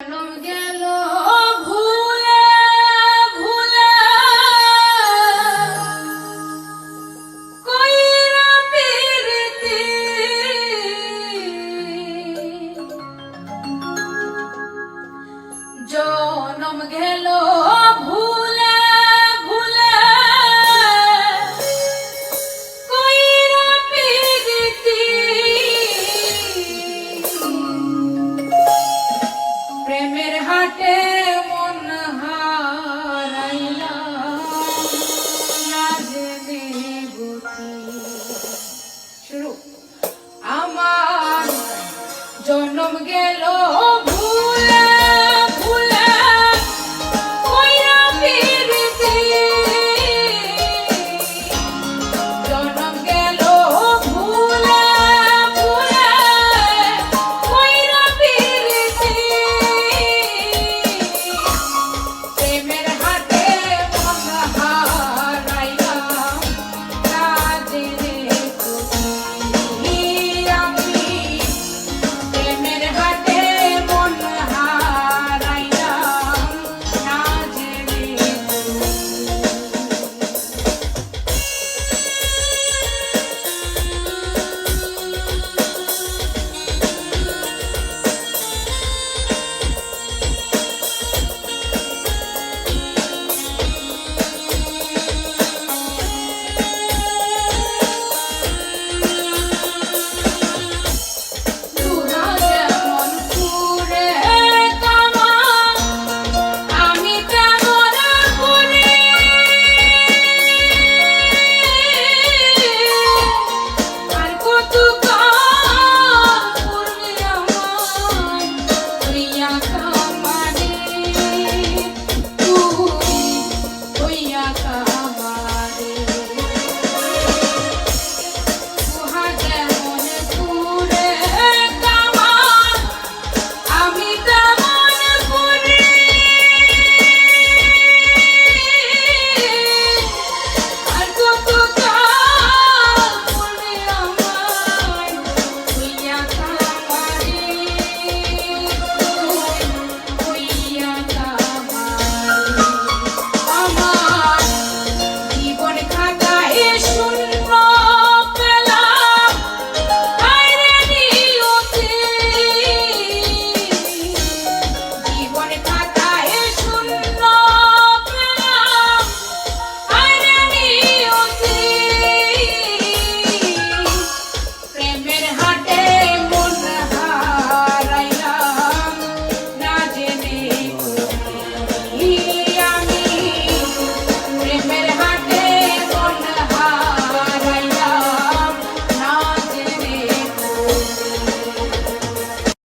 জনম গেল ভুলে ভুলে কইরা পিরিতি জনম গেল ভুলে ভুলে কইরা পিরিতি প্রেমের হাটে মন হারাইলাম না জেনে গতি। শুরু। আমার জনম গেল ভুলে ভুলে কইরা পিরিতি জনম গেল ভুলে ভুলে কইরা পিরিতি প্রেমের হাটে মন হারাইলাম না জেনে গতি। আমি প্রেমের হাটে মন হারাইলাম না জেনে গতি। তুরা যেমন পুরে কামা আমি তেমন পুরি আর কত কাল পূর্বে আমার প্রিয়া কাম